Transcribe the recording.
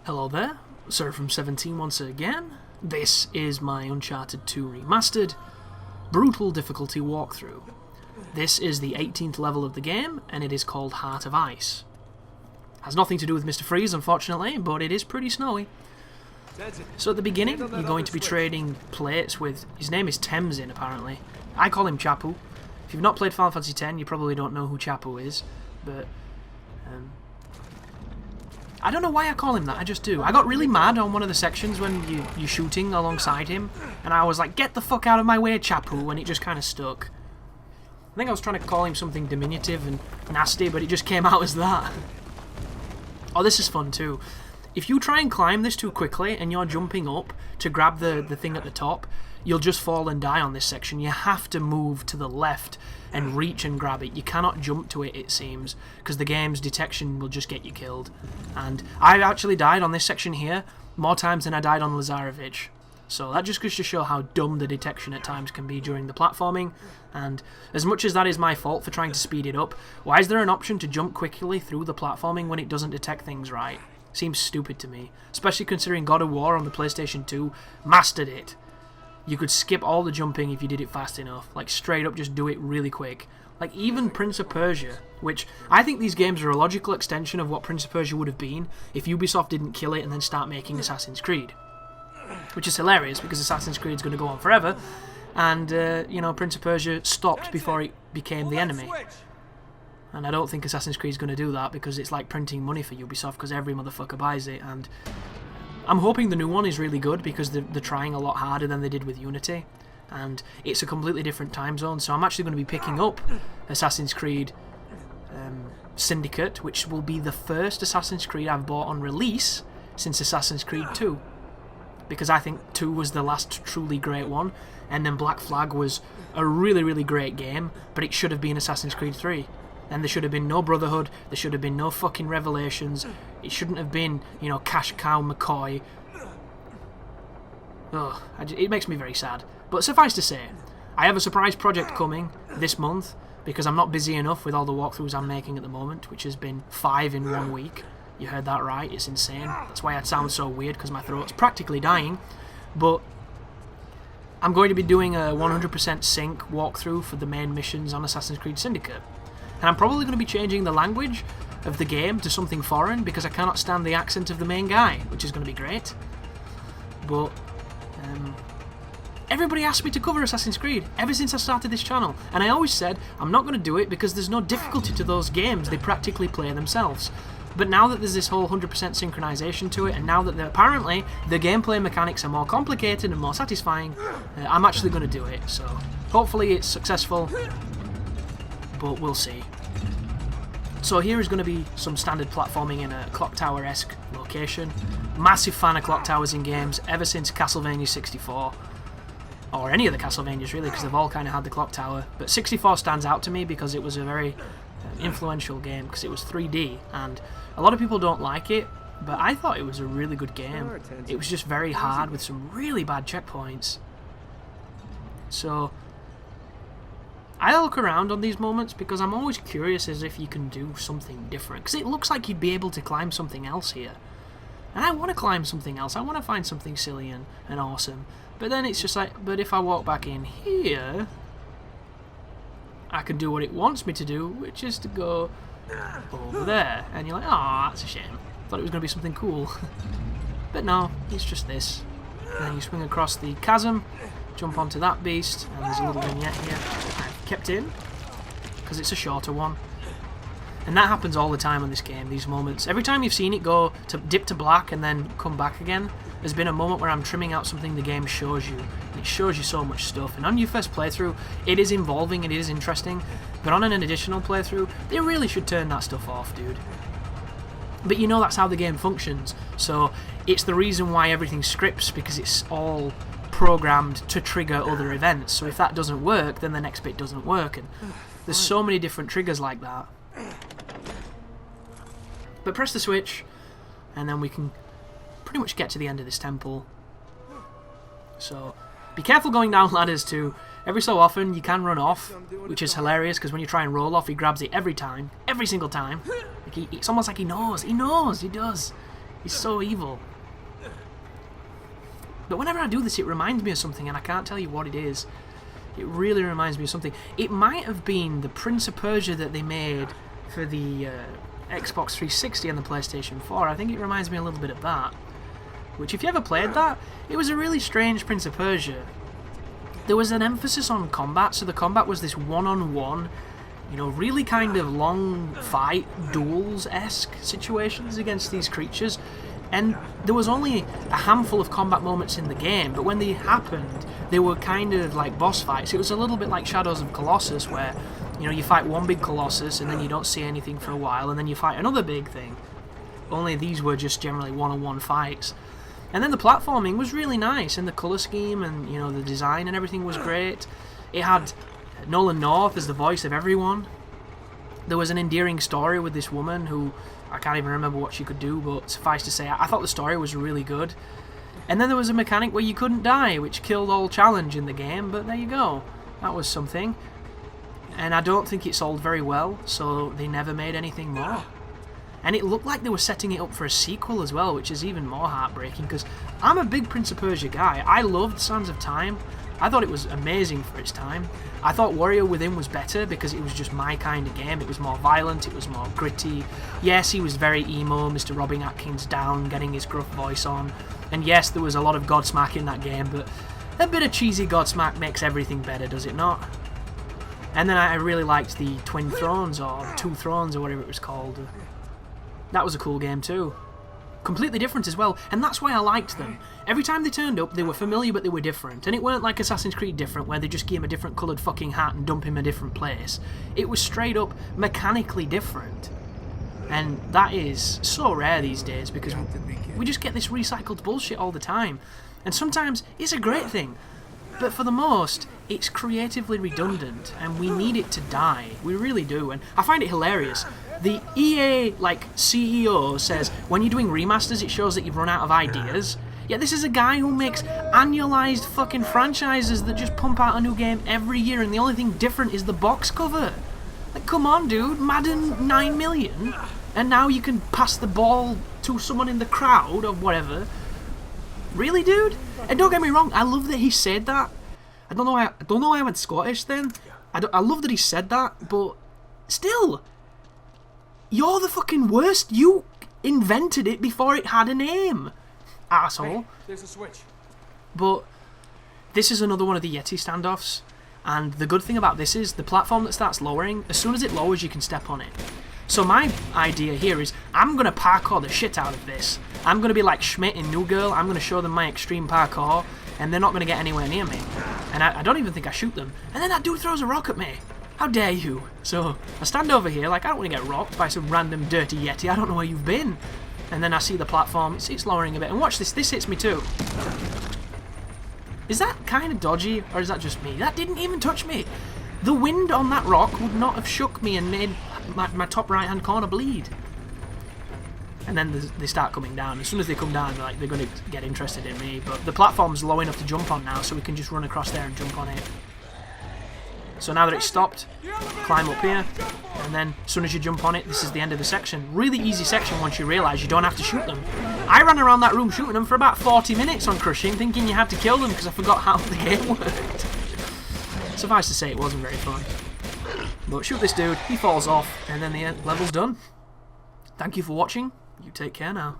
Hello there, Sir from 17 once again. This is my Uncharted 2 Remastered brutal difficulty walkthrough. This is the 18th level of the game, and it is called Heart of Ice. Has nothing to do with Mr. Freeze, unfortunately, but it is pretty snowy. So at the beginning, you're going to be trading plates with... His name is Temzin, apparently. I call him Chapu. If you've not played Final Fantasy X, you probably don't know who Chapu is, but... I don't know why I call him that, I just do. I got really mad on one of the sections when you're shooting alongside him, and I was like, get the fuck out of my way, Chapu, and it just kind of stuck. I think I was trying to call him something diminutive and nasty, but it just came out as that. Oh, this is fun too. If you try and climb this too quickly and you're jumping up to grab the thing at the top, you'll just fall and die on this section. You have to move to the left and reach and grab it. You cannot jump to it, it seems, because the game's detection will just get you killed. And I actually died on this section here more times than I died on Lazarevich. So that just goes to show how dumb the detection at times can be during the platforming. And as much as that is my fault for trying to speed it up, why is there an option to jump quickly through the platforming when it doesn't detect things right? Seems stupid to me, especially considering God of War on the PlayStation 2 mastered it. You could skip all the jumping if you did it fast enough. Like, straight up just do it really quick. Like, even Prince of Persia, which I think these games are a logical extension of what Prince of Persia would have been if Ubisoft didn't kill it and then start making Assassin's Creed. Which is hilarious, because Assassin's Creed's going to go on forever, and, you know, Prince of Persia stopped before it became the enemy. And I don't think Assassin's Creed's going to do that, because it's like printing money for Ubisoft, because every motherfucker buys it, and I'm hoping the new one is really good, because they're trying a lot harder than they did with Unity, and it's a completely different time zone, so I'm actually going to be picking up Assassin's Creed Syndicate, which will be the first Assassin's Creed I've bought on release since Assassin's Creed 2, because I think 2 was the last truly great one, and then Black Flag was a really, really great game, but it should have been Assassin's Creed 3. And there should have been no Brotherhood, there should have been no fucking Revelations, it shouldn't have been, you know, Cash Cow McCoy. Ugh, it makes me very sad. But suffice to say, I have a surprise project coming this month, because I'm not busy enough with all the walkthroughs I'm making at the moment, which has been 5 in 1 week. You heard that right, it's insane. That's why I sound so weird, because my throat's practically dying. But I'm going to be doing a 100% sync walkthrough for the main missions on Assassin's Creed Syndicate. And I'm probably going to be changing the language of the game to something foreign, because I cannot stand the accent of the main guy, which is going to be great. But everybody asked me to cover Assassin's Creed ever since I started this channel, and I always said I'm not going to do it because there's no difficulty to those games, they practically play themselves. But now that there's this whole 100% synchronization to it, and now that apparently the gameplay mechanics are more complicated and more satisfying, I'm actually going to do it. So hopefully it's successful, but we'll see. So here is going to be some standard platforming in a clock tower-esque location. Massive fan of clock towers in games ever since Castlevania 64. Or any of the Castlevanias really, because they've all kind of had the clock tower. But 64 stands out to me because it was a very influential game, because it was 3D, and a lot of people don't like it, but I thought it was a really good game. It was just very hard with some really bad checkpoints. So I look around on these moments because I'm always curious as if you can do something different, because it looks like you'd be able to climb something else here, and I want to climb something else. I want to find something silly and awesome, but then it's just like, but if I walk back in here, I can do what it wants me to do, which is to go over there, and you're like, oh, that's a shame. Thought it was going to be something cool. But no, it's just this. And then you swing across the chasm, jump onto that beast, and there's a little vignette here I've kept in, because it's a shorter one. And that happens all the time on this game, these moments. Every time you've seen it go to dip to black and then come back again, there's been a moment where I'm trimming out something the game shows you. And it shows you so much stuff. And on your first playthrough, it is involving, it is interesting. But on an additional playthrough, they really should turn that stuff off, dude. But you know that's how the game functions. So it's the reason why everything scripts, because it's all programmed to trigger other events. So if that doesn't work, then the next bit doesn't work. And there's so many different triggers like that. But press the switch, and then we can pretty much get to the end of this temple. So be careful going down ladders too. Every so often you can run off, which is hilarious, because when you try and roll off, he grabs it every time, every single time. Like it's almost like he knows, he does. He's so evil. But whenever I do this, it reminds me of something, and I can't tell you what it is. It really reminds me of something. It might have been the Prince of Persia that they made for the Xbox 360 and the PlayStation 4. I think it reminds me a little bit of that. Which, if you ever played that, it was a really strange Prince of Persia. There was an emphasis on combat, so the combat was this one-on-one, you know, really kind of long fight, duels-esque situations against these creatures. And there was only a handful of combat moments in the game, but when they happened, they were kind of like boss fights. It was a little bit like Shadows of Colossus, where, you know, you fight one big Colossus and then you don't see anything for a while, and then you fight another big thing. Only these were just generally one-on-one fights. And then the platforming was really nice, and the colour scheme and, you know, the design and everything was great. It had Nolan North as the voice of everyone. There was an endearing story with this woman who, I can't even remember what she could do, but suffice to say, I thought the story was really good. And then there was a mechanic where you couldn't die, which killed all challenge in the game, but there you go. That was something. And I don't think it sold very well, so they never made anything more. And it looked like they were setting it up for a sequel as well, which is even more heartbreaking, because I'm a big Prince of Persia guy. I loved Sands of Time. I thought it was amazing for its time. I thought Warrior Within was better because it was just my kind of game. It was more violent, it was more gritty. Yes, he was very emo, Mr. Robin Atkins down, getting his gruff voice on. And yes, there was a lot of Godsmack in that game, but a bit of cheesy Godsmack makes everything better, does it not? And then I really liked the Twin Thrones, or Two Thrones, or whatever it was called. That was a cool game too. Completely different as well, and that's why I liked them. Every time they turned up, they were familiar, but they were different. And it weren't like Assassin's Creed different, where they just give him a different coloured fucking hat and dump him a different place. It was straight up mechanically different. And that is so rare these days, because we just get this recycled bullshit all the time. And sometimes it's a great thing, but for the most, it's creatively redundant, and we need it to die. We really do, and I find it hilarious. The EA, CEO says, when you're doing remasters, it shows that you've run out of ideas. Yet this is a guy who makes annualized fucking franchises that just pump out a new game every year, and the only thing different is the box cover. Like, come on, dude, Madden 9 million, and now you can pass the ball to someone in the crowd, or whatever. Really, dude? And don't get me wrong, I love that he said that. I don't know why I went Scottish then. I love that he said that, but still, you're the fucking worst. You invented it before it had a name, asshole. Hey, there's a switch. But this is another one of the Yeti standoffs, and the good thing about this is the platform that starts lowering, as soon as it lowers, you can step on it. So my idea here is I'm going to parkour the shit out of this. I'm going to be like Schmidt in New Girl. I'm going to show them my extreme parkour, and they're not going to get anywhere near me. And I don't even think I shoot them. And then that dude throws a rock at me. How dare you? So I stand over here like I don't want to get rocked by some random dirty Yeti. I don't know where you've been. And then I see the platform. It's lowering a bit. And watch this. This hits me too. Is that kind of dodgy, or is that just me? That didn't even touch me. The wind on that rock would not have shook me and made my top right hand corner bleed. And then they start coming down. As soon as they come down, they're going to get interested in me. But the platform's low enough to jump on now, so we can just run across there and jump on it. So now that it's stopped, climb up here, and then as soon as you jump on it, this is the end of the section. Really easy section once you realise you don't have to shoot them. I ran around that room shooting them for about 40 minutes on Crushing, thinking you had to kill them because I forgot how the game worked. Suffice to say, it wasn't very fun. But shoot this dude, he falls off, and then the level's done. Thank you for watching. You take care now.